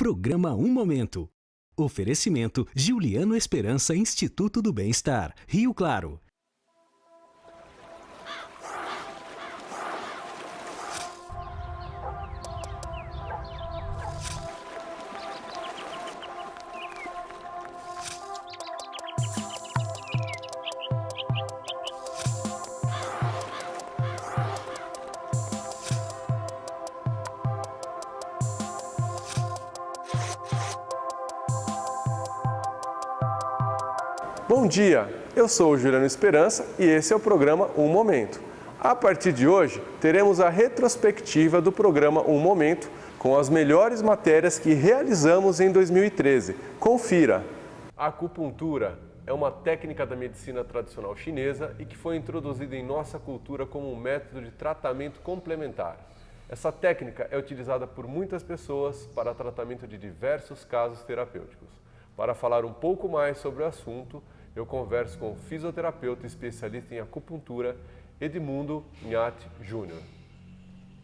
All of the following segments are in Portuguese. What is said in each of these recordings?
Programa Um Momento. Oferecimento Giuliano Esperança Instituto do Bem-Estar, Rio Claro. Bom dia, eu sou o Giuliano Esperança e esse é o programa Um Momento. A partir de hoje, teremos a retrospectiva do programa Um Momento com as melhores matérias que realizamos em 2013. Confira! A acupuntura é uma técnica da medicina tradicional chinesa e que foi introduzida em nossa cultura como um método de tratamento complementar. Essa técnica é utilizada por muitas pessoas para tratamento de diversos casos terapêuticos. Para falar um pouco mais sobre o assunto, eu converso com o fisioterapeuta especialista em acupuntura, Edmundo Nhati Júnior.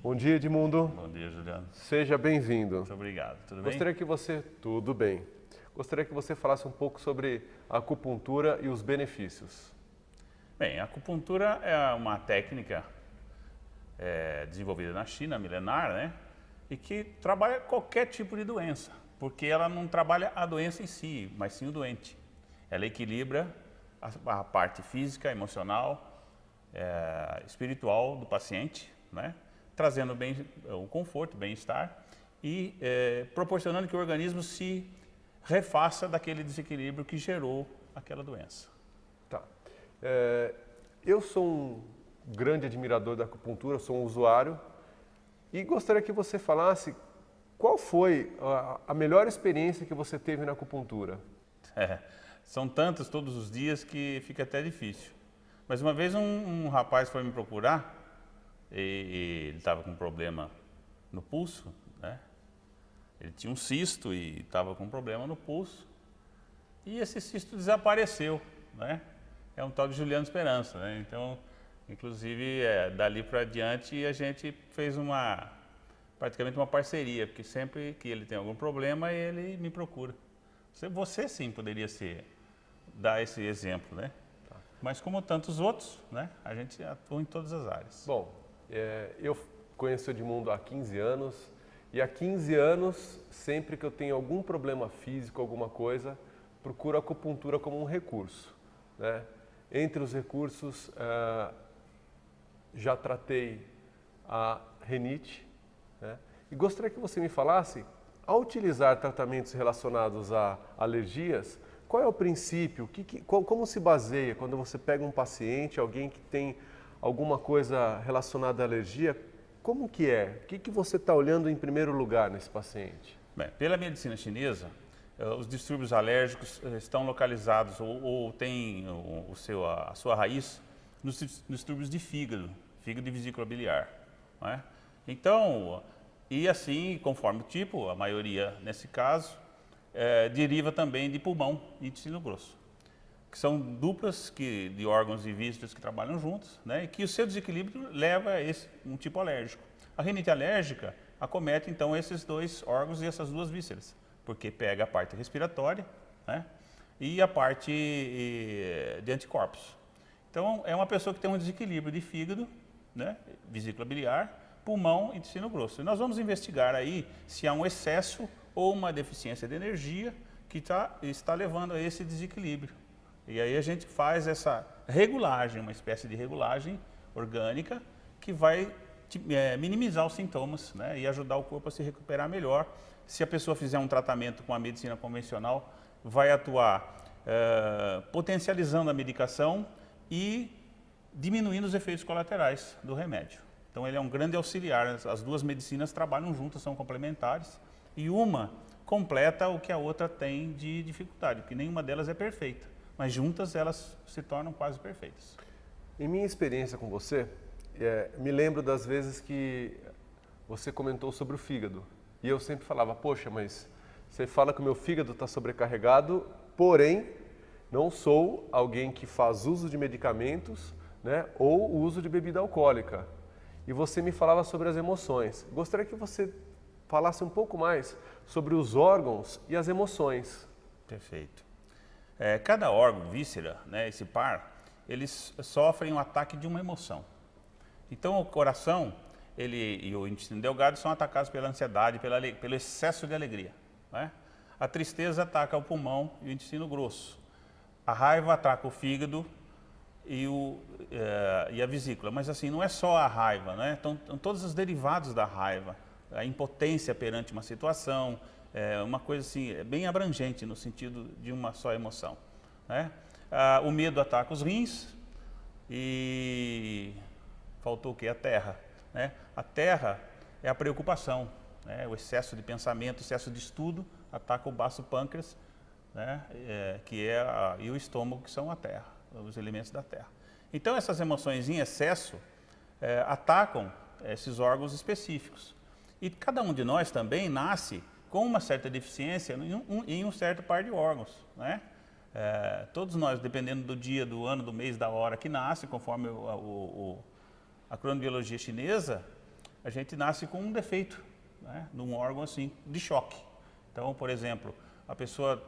Bom dia, Edmundo. Bom dia, Juliano. Seja bem-vindo. Muito obrigado. Tudo bem? Tudo bem. Gostaria que você falasse um pouco sobre a acupuntura e os benefícios. Bem, a acupuntura é uma técnica desenvolvida na China, milenar, né? E que trabalha qualquer tipo de doença, porque ela não trabalha a doença em si, mas sim o doente. Ela equilibra a parte física, emocional, espiritual do paciente, né? Trazendo o conforto, o bem-estar e proporcionando que o organismo se refaça daquele desequilíbrio que gerou aquela doença. Tá. Eu sou um grande admirador da acupuntura, sou um usuário e gostaria que você falasse qual foi a melhor experiência que você teve na acupuntura. São tantos todos os dias que fica até difícil. Mas uma vez um rapaz foi me procurar e ele estava com um problema no pulso, né? Ele tinha um cisto e estava com um problema no pulso e esse cisto desapareceu, né? É um tal de Giuliano Esperança, né? Então, inclusive, dali para adiante a gente fez praticamente uma parceria, porque sempre que ele tem algum problema ele me procura. Você sim poderia dar esse exemplo, né? Tá. Mas como tantos outros, né? A gente atua em todas as áreas. Bom, eu conheço o Edmundo há 15 anos e há 15 anos, sempre que eu tenho algum problema físico, alguma coisa, procuro a acupuntura como um recurso, né? Entre os recursos, já tratei a rinite, né? E gostaria que você me falasse, ao utilizar tratamentos relacionados a alergias, qual é o princípio? Como se baseia quando você pega um paciente, alguém que tem alguma coisa relacionada à alergia? Como que é? O que você está olhando em primeiro lugar nesse paciente? Bem, pela medicina chinesa, os distúrbios alérgicos estão localizados ou têm a sua raiz nos distúrbios de fígado e vesícula biliar, não é? Então, e assim, conforme o tipo, a maioria nesse caso, deriva também de pulmão e intestino grosso, que são duplas de órgãos e vísceras que trabalham juntos, né, e que o seu desequilíbrio leva a um tipo alérgico. A rinite alérgica acomete então esses dois órgãos e essas duas vísceras, porque pega a parte respiratória, né, e a parte de anticorpos. Então é uma pessoa que tem um desequilíbrio de fígado, né, vesícula biliar, pulmão e intestino grosso. E nós vamos investigar aí se há um excesso ou uma deficiência de energia que está levando a esse desequilíbrio. E aí a gente faz essa regulagem, uma espécie de regulagem orgânica que vai minimizar os sintomas, né, e ajudar o corpo a se recuperar melhor. Se a pessoa fizer um tratamento com a medicina convencional, vai atuar potencializando a medicação e diminuindo os efeitos colaterais do remédio. Então ele é um grande auxiliar, as duas medicinas trabalham juntas, são complementares e uma completa o que a outra tem de dificuldade, porque nenhuma delas é perfeita, mas juntas elas se tornam quase perfeitas. Em minha experiência com você, me lembro das vezes que você comentou sobre o fígado e eu sempre falava, poxa, mas você fala que o meu fígado está sobrecarregado, porém não sou alguém que faz uso de medicamentos, né, ou uso de bebida alcoólica. E você me falava sobre as emoções. Gostaria que você falasse um pouco mais sobre os órgãos e as emoções. Perfeito. Cada órgão, víscera, né, esse par, eles sofrem um ataque de uma emoção. Então, o coração e o intestino delgado são atacados pela ansiedade, pelo excesso de alegria, né? A tristeza ataca o pulmão e o intestino grosso. A raiva ataca o fígado e a vesícula. Mas assim, não é só a raiva, né? Então, todos os derivados da raiva, a impotência perante uma situação, uma coisa assim, bem abrangente no sentido de uma só emoção, né? O medo ataca os rins e faltou o quê? A terra, né? A terra é a preocupação, né? O excesso de pensamento, excesso de estudo ataca o baço pâncreas, né? E o estômago, que são a terra, os elementos da terra. Então, essas emoções em excesso atacam esses órgãos específicos. E cada um de nós também nasce com uma certa deficiência em um certo par de órgãos, né? Todos nós, dependendo do dia, do ano, do mês, da hora que nasce, conforme a cronobiologia chinesa, a gente nasce com um defeito, né, num órgão assim, de choque. Então, por exemplo, a pessoa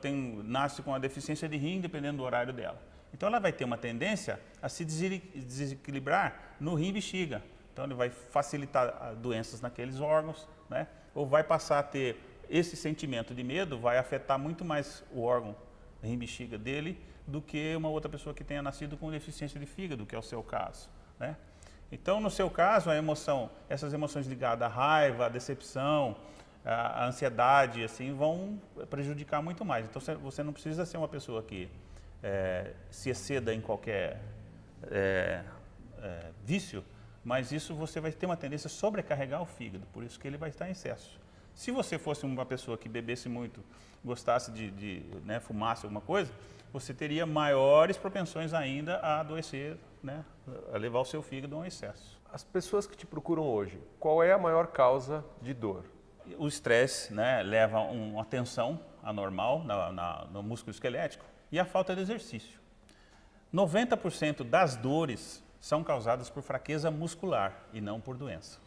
nasce com a deficiência de rim, dependendo do horário dela. Então, ela vai ter uma tendência a se desequilibrar no rim e bexiga. Então, ele vai facilitar doenças naqueles órgãos, né? Ou vai passar a ter esse sentimento de medo, vai afetar muito mais o órgão rim e bexiga dele do que uma outra pessoa que tenha nascido com deficiência de fígado, que é o seu caso, né? Então, no seu caso, essas emoções ligadas à raiva, à decepção, à ansiedade, assim, vão prejudicar muito mais. Então, você não precisa ser uma pessoa que se exceda em qualquer vício, mas isso você vai ter uma tendência a sobrecarregar o fígado, por isso que ele vai estar em excesso. Se você fosse uma pessoa que bebesse muito, gostasse né, fumasse alguma coisa, você teria maiores propensões ainda a adoecer, né, a levar o seu fígado a um excesso. As pessoas que te procuram hoje, qual é a maior causa de dor? O estresse, né, leva uma tensão anormal no músculo esquelético e a falta de exercício. 90% das dores são causadas por fraqueza muscular e não por doença,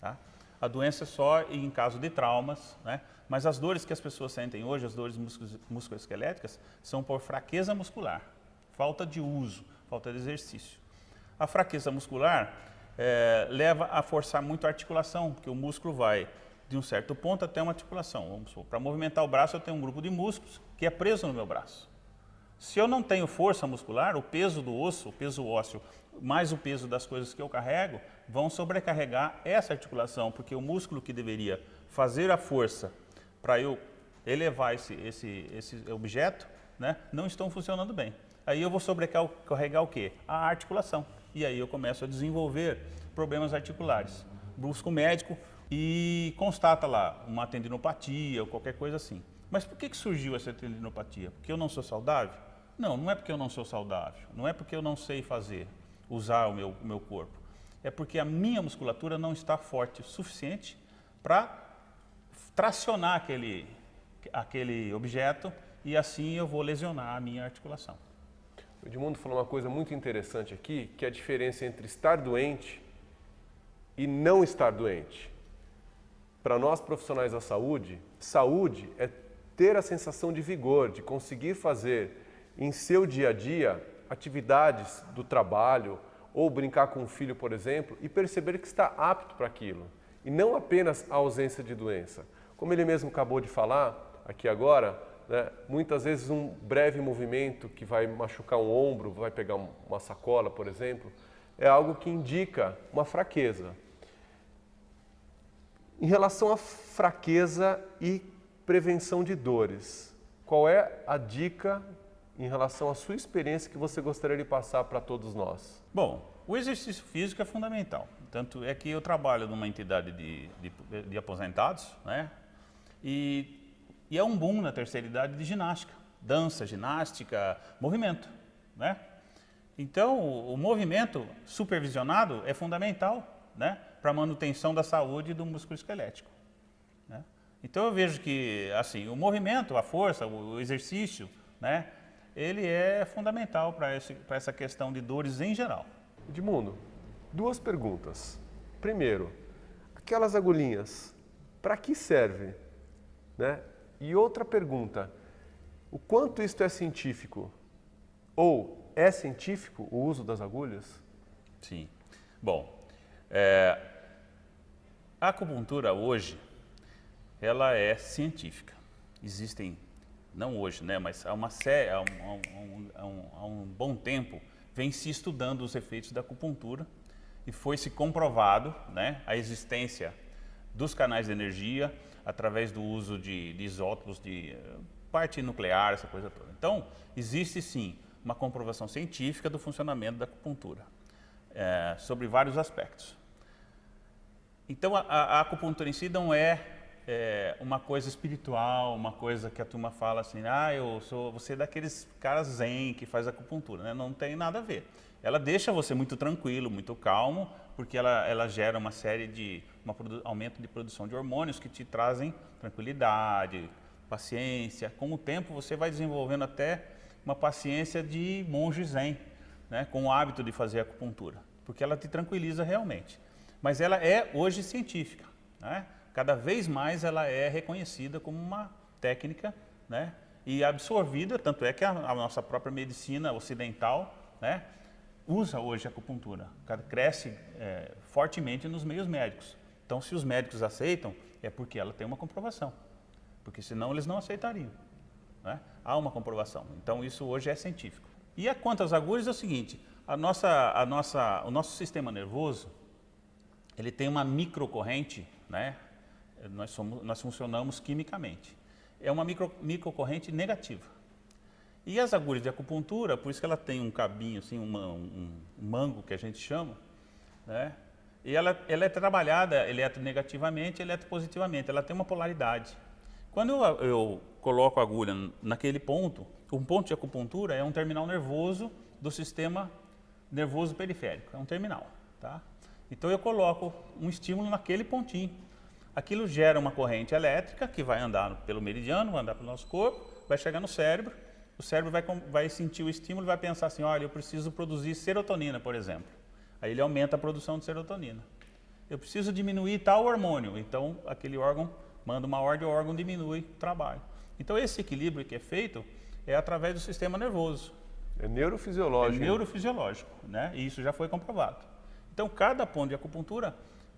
tá? A doença é só em caso de traumas, né? Mas as dores que as pessoas sentem hoje, as dores musculoesqueléticas, são por fraqueza muscular, falta de uso, falta de exercício. A fraqueza muscular leva a forçar muito a articulação, porque o músculo vai de um certo ponto até uma articulação. Vamos supor, para movimentar o braço eu tenho um grupo de músculos que é preso no meu braço. Se eu não tenho força muscular, o peso do osso, o peso ósseo, mais o peso das coisas que eu carrego, vão sobrecarregar essa articulação, porque o músculo que deveria fazer a força para eu elevar esse objeto, né, não estão funcionando bem. Aí eu vou sobrecarregar o quê? A articulação. E aí eu começo a desenvolver problemas articulares. Busco o médico e constata lá uma tendinopatia ou qualquer coisa assim. Mas por que surgiu essa tendinopatia? Porque eu não sou saudável? Não, não é porque eu não sou saudável. Não é porque eu não sei usar o meu corpo. É porque a minha musculatura não está forte o suficiente para tracionar aquele objeto e assim eu vou lesionar a minha articulação. O Edmundo falou uma coisa muito interessante aqui, que é a diferença entre estar doente e não estar doente. Para nós profissionais da saúde, saúde é ter a sensação de vigor, de conseguir fazer em seu dia a dia atividades do trabalho ou brincar com o filho, por exemplo, e perceber que está apto para aquilo. E não apenas a ausência de doença. Como ele mesmo acabou de falar aqui agora, né, muitas vezes um breve movimento que vai machucar um ombro, vai pegar uma sacola, por exemplo, é algo que indica uma fraqueza. Em relação à fraqueza e prevenção de dores, qual é a dica em relação à sua experiência que você gostaria de passar para todos nós? Bom, o exercício físico é fundamental. Tanto é que eu trabalho numa entidade de aposentados, né? E é um boom na terceira idade de ginástica, dança, ginástica, movimento, né? Então, o movimento supervisionado é fundamental, né, para a manutenção da saúde do músculo esquelético, né? Então, eu vejo que, assim, o movimento, a força, o exercício, né, ele é fundamental para essa questão de dores em geral. Edmundo, duas perguntas. Primeiro, aquelas agulhinhas, para que serve? né? E outra pergunta, o quanto isto é científico? Ou é científico o uso das agulhas? Sim. Bom, a acupuntura hoje, ela é científica. Existem, não hoje, né, mas há um bom tempo, vem se estudando os efeitos da acupuntura e foi se comprovado, né, a existência dos canais de energia através do uso de isótopos de parte nuclear, essa coisa toda. Então, existe sim uma comprovação científica do funcionamento da acupuntura, sobre vários aspectos. Então, a acupuntura em si não é uma coisa espiritual, uma coisa que a turma fala assim, você é daqueles caras zen que faz acupuntura, né? Não tem nada a ver. Ela deixa você muito tranquilo, muito calmo, porque ela gera uma série de aumento de produção de hormônios que te trazem tranquilidade, paciência. Com o tempo você vai desenvolvendo até uma paciência de monge zen, né? Com o hábito de fazer acupuntura, porque ela te tranquiliza realmente. Mas ela é hoje científica, né? Cada vez mais ela é reconhecida como uma técnica, né? E absorvida, tanto é que a nossa própria medicina ocidental, né, usa hoje a acupuntura, cresce fortemente nos meios médicos. Então, se os médicos aceitam, é porque ela tem uma comprovação, porque senão eles não aceitariam, né? Há uma comprovação, então isso hoje é científico. E quanto às agulhas é o seguinte, o nosso sistema nervoso, ele tem uma microcorrente, né? Nós funcionamos quimicamente. É uma microcorrente negativa. E as agulhas de acupuntura, por isso que ela tem um cabinho, assim, um mango que a gente chama, né? E ela é trabalhada eletronegativamente e eletropositivamente, ela tem uma polaridade. Quando eu coloco a agulha naquele ponto, um ponto de acupuntura é um terminal nervoso do sistema nervoso periférico, é um terminal, tá? Então eu coloco um estímulo naquele pontinho. Aquilo gera uma corrente elétrica que vai andar pelo meridiano, vai andar pelo nosso corpo, vai chegar no cérebro, o cérebro vai sentir o estímulo e vai pensar assim, olha, eu preciso produzir serotonina, por exemplo. Aí ele aumenta a produção de serotonina. Eu preciso diminuir tal hormônio, então aquele órgão manda uma ordem, o órgão diminui o trabalho. Então esse equilíbrio que é feito é através do sistema nervoso. É neurofisiológico. É neurofisiológico, né? E isso já foi comprovado. Então cada ponto de acupuntura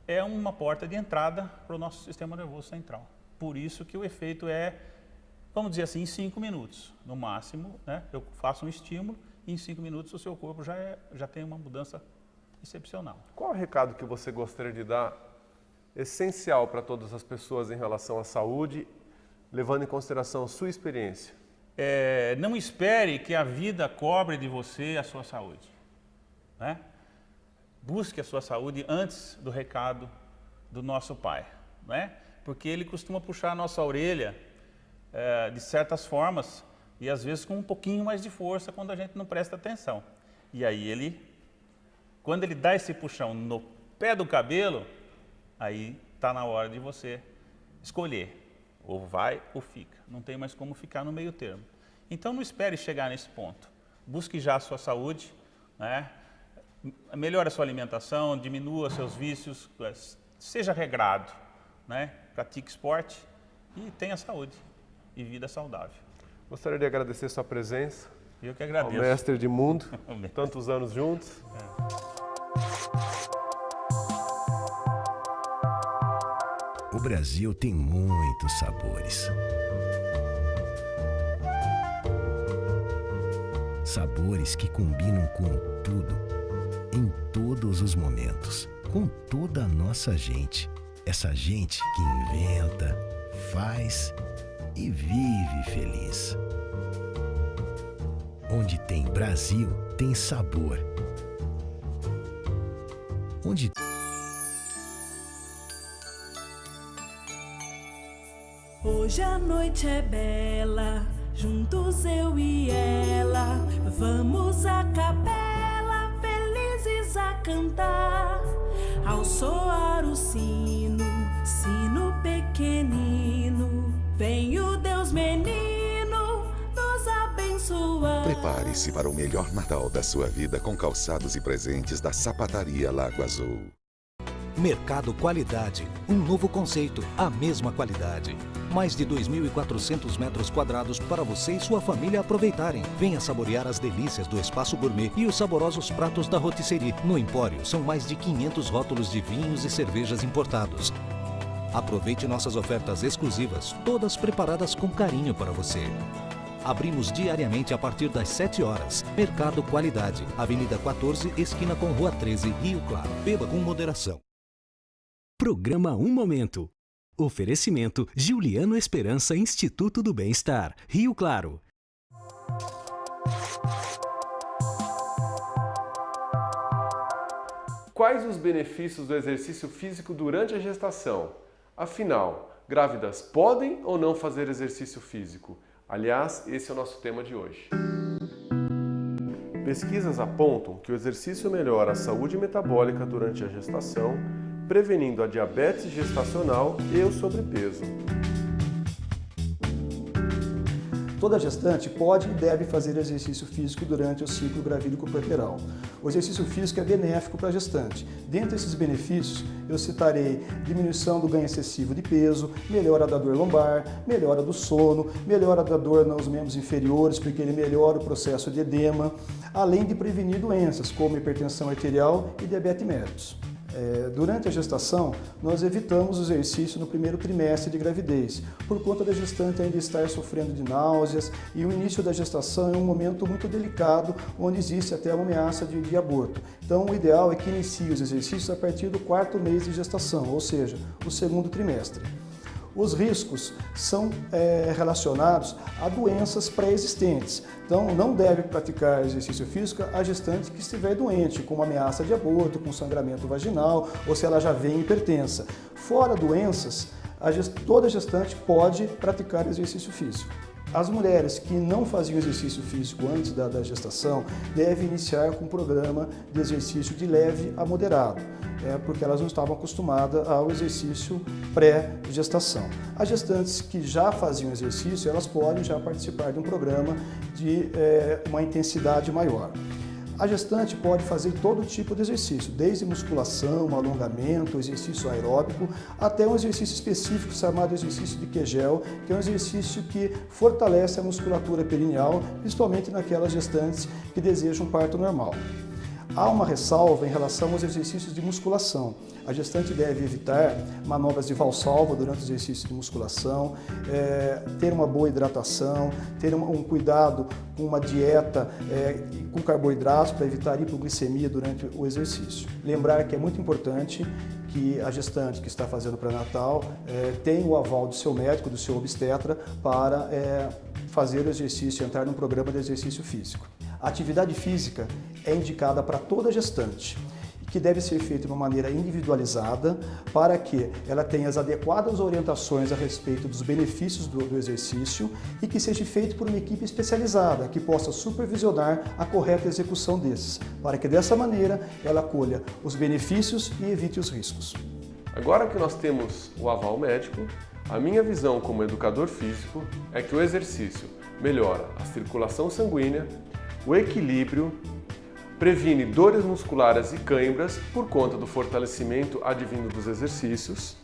é uma porta de entrada para o nosso sistema nervoso central. Por isso que o efeito é, vamos dizer assim, em 5 minutos, no máximo, né? Eu faço um estímulo e em 5 minutos o seu corpo já tem uma mudança excepcional. Qual é o recado que você gostaria de dar, essencial para todas as pessoas em relação à saúde, levando em consideração a sua experiência? Não espere que a vida cobre de você a sua saúde, né? Busque a sua saúde antes do recado do nosso Pai, né? Porque Ele costuma puxar a nossa orelha de certas formas e às vezes com um pouquinho mais de força quando a gente não presta atenção. E aí quando Ele dá esse puxão no pé do cabelo, aí está na hora de você escolher, ou vai ou fica. Não tem mais como ficar no meio termo. Então não espere chegar nesse ponto. Busque já a sua saúde, né? Melhore a sua alimentação, diminua seus vícios, seja regrado, né? Pratique esporte e tenha saúde e vida saudável. Gostaria de agradecer sua presença. Eu que agradeço. Ao mestre de mundo, tantos anos juntos. O Brasil tem muitos sabores. Sabores que combinam com tudo, em todos os momentos, com toda a nossa gente. Essa gente que inventa, faz e vive feliz. Onde tem Brasil, tem sabor. Onde hoje a noite é bela, juntos eu e ela, vamos à capela, felizes a cantar, ao soar o sino, sino pequenino, vem o Deus menino nos abençoar. Prepare-se para o melhor Natal da sua vida com calçados e presentes da Sapataria Lago Azul. Mercado Qualidade, um novo conceito, a mesma qualidade. Mais de 2.400 metros quadrados para você e sua família aproveitarem. Venha saborear as delícias do Espaço Gourmet e os saborosos pratos da Rotisserie. No Empório, são mais de 500 rótulos de vinhos e cervejas importados. Aproveite nossas ofertas exclusivas, todas preparadas com carinho para você. Abrimos diariamente a partir das 7 horas. Mercado Qualidade, Avenida 14, esquina com Rua 13, Rio Claro. Beba com moderação. Programa Um Momento. Oferecimento Giuliano Esperança Instituto do Bem-Estar, Rio Claro. Quais os benefícios do exercício físico durante a gestação? Afinal, grávidas podem ou não fazer exercício físico? Aliás, esse é o nosso tema de hoje. Pesquisas apontam que o exercício melhora a saúde metabólica durante a gestação, prevenindo a diabetes gestacional e o sobrepeso. Toda gestante pode e deve fazer exercício físico durante o ciclo gravídico puerperal. O exercício físico é benéfico para a gestante. Dentre esses benefícios, eu citarei diminuição do ganho excessivo de peso, melhora da dor lombar, melhora do sono, melhora da dor nos membros inferiores, porque ele melhora o processo de edema, além de prevenir doenças como hipertensão arterial e diabetes mellitus. Durante a gestação, nós evitamos o exercício no primeiro trimestre de gravidez, por conta da gestante ainda estar sofrendo de náuseas, e o início da gestação é um momento muito delicado, onde existe até uma ameaça de aborto. Então, o ideal é que inicie os exercícios a partir do 4º mês de gestação, ou seja, o 2º trimestre. Os riscos são relacionados a doenças pré-existentes. Então, não deve praticar exercício físico a gestante que estiver doente, com uma ameaça de aborto, com sangramento vaginal, ou se ela já vem hipertensa. Fora doenças, toda gestante pode praticar exercício físico. As mulheres que não faziam exercício físico antes da gestação devem iniciar com um programa de exercício de leve a moderado, porque elas não estavam acostumadas ao exercício pré-gestação. As gestantes que já faziam exercício, elas podem já participar de um programa de uma intensidade maior. A gestante pode fazer todo tipo de exercício, desde musculação, alongamento, exercício aeróbico, até um exercício específico chamado exercício de Kegel, que é um exercício que fortalece a musculatura perineal, principalmente naquelas gestantes que desejam um parto normal. Há uma ressalva em relação aos exercícios de musculação. A gestante deve evitar manobras de valsalva durante o exercício de musculação, ter uma boa hidratação, ter um cuidado com uma dieta com carboidratos para evitar hipoglicemia durante o exercício. Lembrar que é muito importante que a gestante que está fazendo pré-natal tenha o aval do seu médico, do seu obstetra, para fazer o exercício, entrar num programa de exercício físico. A atividade física é indicada para toda gestante, que deve ser feita de uma maneira individualizada para que ela tenha as adequadas orientações a respeito dos benefícios do exercício e que seja feito por uma equipe especializada que possa supervisionar a correta execução desses, para que dessa maneira ela colha os benefícios e evite os riscos. Agora que nós temos o aval médico, a minha visão como educador físico é que o exercício melhora a circulação sanguínea, o equilíbrio, previne dores musculares e cãibras por conta do fortalecimento advindo dos exercícios.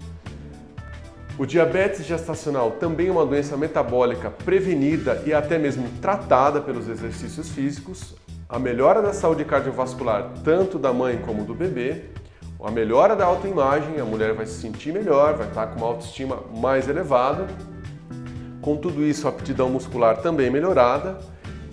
O diabetes gestacional também é uma doença metabólica prevenida e até mesmo tratada pelos exercícios físicos. A melhora da saúde cardiovascular tanto da mãe como do bebê. A melhora da autoimagem, a mulher vai se sentir melhor, vai estar com uma autoestima mais elevada. Com tudo isso, a aptidão muscular também melhorada.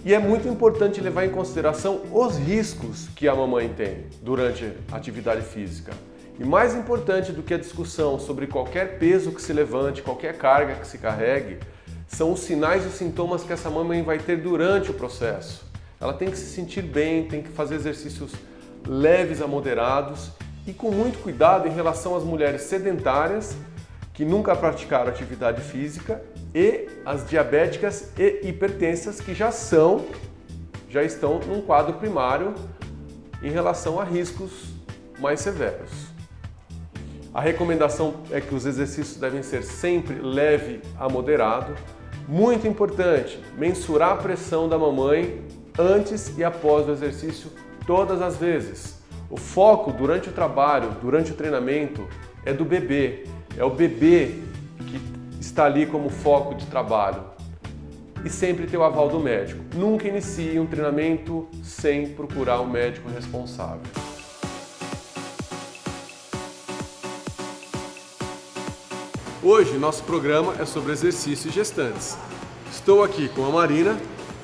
E é muito importante levar em consideração os riscos que a mamãe tem durante a atividade física. E mais importante do que a discussão sobre qualquer peso que se levante, qualquer carga que se carregue, são os sinais e sintomas que essa mamãe vai ter durante o processo. Ela tem que se sentir bem, tem que fazer exercícios leves a moderados e com muito cuidado em relação às mulheres sedentárias que nunca praticaram atividade física e as diabéticas e hipertensas que já estão num quadro primário em relação a riscos mais severos. A recomendação é que os exercícios devem ser sempre leve a moderado. Muito importante, mensurar a pressão da mamãe antes e após o exercício todas as vezes. O foco durante o trabalho, durante o treinamento, é do bebê. É o bebê que está ali como foco de trabalho. E sempre ter o aval do médico. Nunca inicie um treinamento sem procurar o médico responsável. Hoje, nosso programa é sobre exercícios gestantes. Estou aqui com a Marina,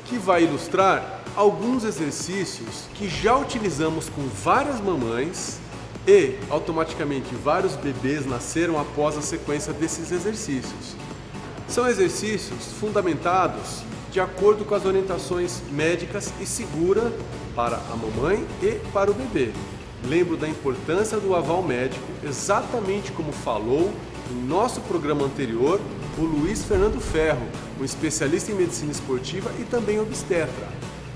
que vai ilustrar alguns exercícios que já utilizamos com várias mamães e, automaticamente, vários bebês nasceram após a sequência desses exercícios. São exercícios fundamentados de acordo com as orientações médicas e segura para a mamãe e para o bebê. Lembro da importância do aval médico, exatamente como falou em nosso programa anterior o Luiz Fernando Ferro, um especialista em medicina esportiva e também obstetra.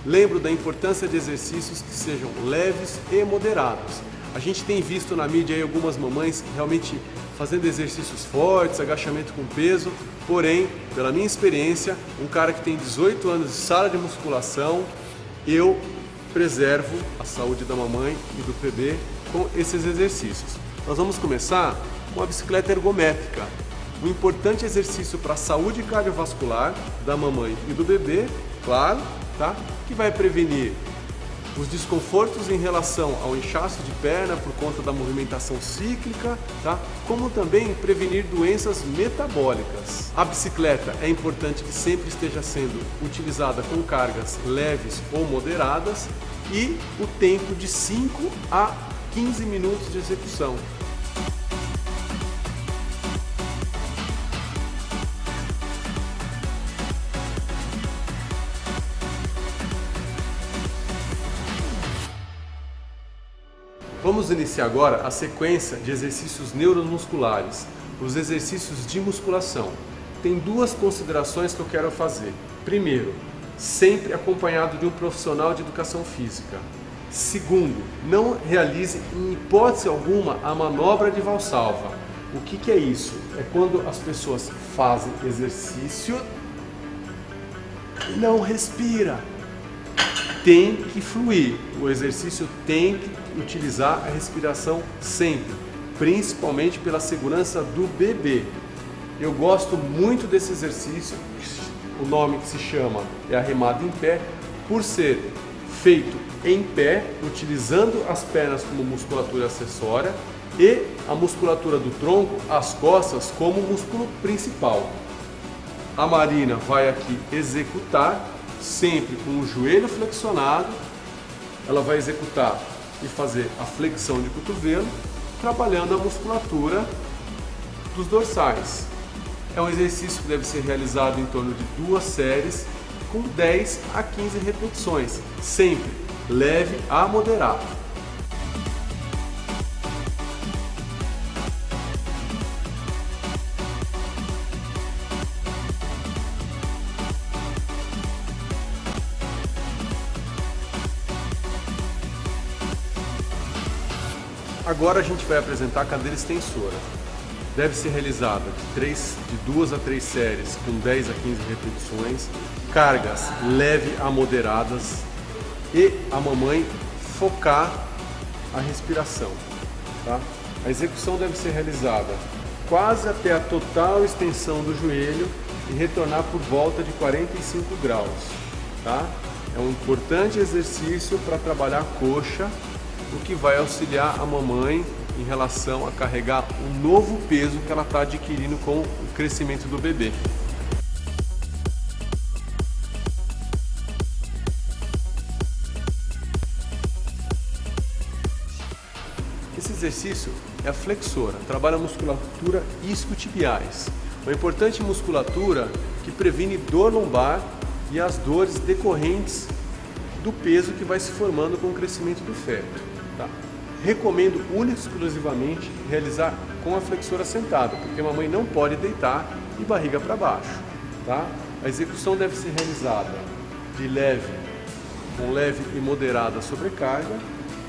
Lembro da importância de exercícios que sejam leves e moderados. A gente tem visto na mídia aí algumas mamães realmente fazendo exercícios fortes, agachamento com peso, porém, pela minha experiência, um cara que tem 18 anos de sala de musculação, eu preservo a saúde da mamãe e do bebê com esses exercícios. Nós vamos começar com a bicicleta ergométrica, um importante exercício para a saúde cardiovascular da mamãe e do bebê, claro, tá? Que vai prevenir os desconfortos em relação ao inchaço de perna por conta da movimentação cíclica, tá? Como também prevenir doenças metabólicas. A bicicleta é importante que sempre esteja sendo utilizada com cargas leves ou moderadas e o tempo de 5 a 15 minutos de execução. Vamos iniciar agora a sequência de exercícios neuromusculares, os exercícios de musculação. Tem duas considerações que eu quero fazer. Primeiro, sempre acompanhado de um profissional de educação física. Segundo, não realize em hipótese alguma a manobra de Valsalva. O que é isso? É quando as pessoas fazem exercício e não respira. Tem que fluir, o exercício tem que utilizar a respiração sempre, principalmente pela segurança do bebê. Eu gosto muito desse exercício, o nome que se chama é a remada em pé, por ser feito em pé, utilizando as pernas como musculatura acessória e a musculatura do tronco, as costas, como músculo principal. A Marina vai aqui executar sempre com o joelho flexionado, ela vai executar e fazer a flexão de cotovelo, trabalhando a musculatura dos dorsais. É um exercício que deve ser realizado em torno de 2 séries, com 10 a 15 repetições, sempre leve a moderado. Agora a gente vai apresentar a cadeira extensora. Deve ser realizada de 2 a 3 séries com 10 a 15 repetições, cargas leve a moderadas e a mamãe focar a respiração. Tá? A execução deve ser realizada quase até a total extensão do joelho e retornar por volta de 45 graus. Tá? É um importante exercício para trabalhar a coxa, o que vai auxiliar a mamãe em relação a carregar o novo peso que ela está adquirindo com o crescimento do bebê. Esse exercício é a flexora, trabalha a musculatura isquiotibiais, uma importante musculatura que previne dor lombar e as dores decorrentes do peso que vai se formando com o crescimento do feto. Tá? Recomendo única e exclusivamente realizar com a flexora sentada, porque a mamãe não pode deitar de barriga para baixo. Tá? A execução deve ser realizada com leve e moderada sobrecarga,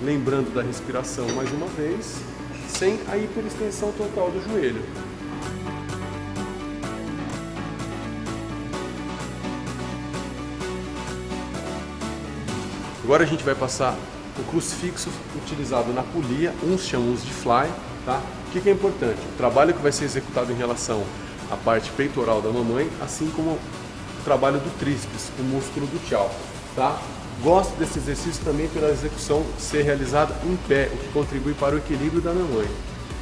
lembrando da respiração mais uma vez, sem a hiperextensão total do joelho. Agora a gente vai passar o crucifixo utilizado na polia, uns chamam de fly, tá? O que é importante? O trabalho que vai ser executado em relação a parte peitoral da mamãe, assim como o trabalho do tríceps, o músculo do tchau, tá? Gosto desse exercício também pela execução ser realizada em pé, o que contribui para o equilíbrio da mamãe.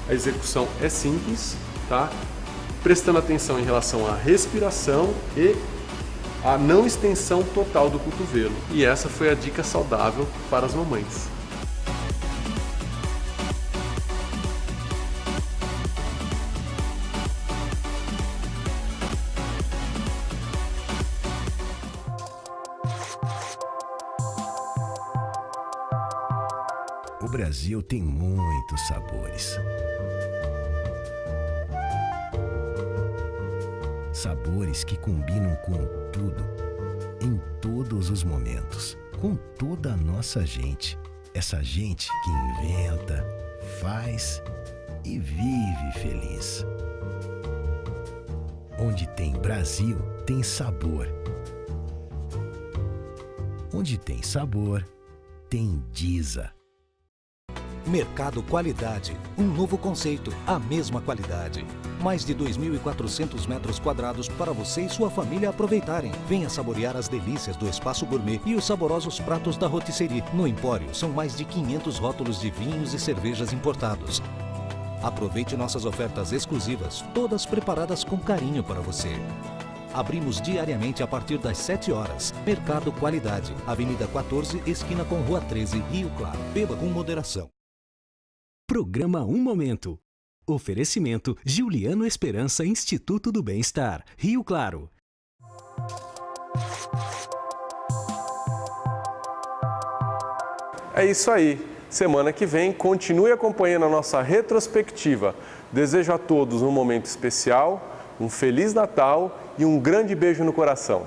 A execução é simples, tá? Prestando atenção em relação à respiração e a não extensão total do cotovelo. E essa foi a dica saudável para as mamães. O Brasil tem muitos sabores. Sabores que combinam com tudo, em todos os momentos, com toda a nossa gente. Essa gente que inventa, faz e vive feliz. Onde tem Brasil, tem sabor. Onde tem sabor, tem Disa. Mercado Qualidade, um novo conceito, a mesma qualidade. Mais de 2.400 metros quadrados para você e sua família aproveitarem. Venha saborear as delícias do Espaço Gourmet e os saborosos pratos da Rotisserie. No Empório, são mais de 500 rótulos de vinhos e cervejas importados. Aproveite nossas ofertas exclusivas, todas preparadas com carinho para você. Abrimos diariamente a partir das 7 horas. Mercado Qualidade, Avenida 14, esquina com Rua 13, Rio Claro. Beba com moderação. Programa Um Momento. Oferecimento Giuliano Esperança Instituto do Bem-Estar, Rio Claro. É isso aí. Semana que vem, continue acompanhando a nossa retrospectiva. Desejo a todos um momento especial, um Feliz Natal e um grande beijo no coração.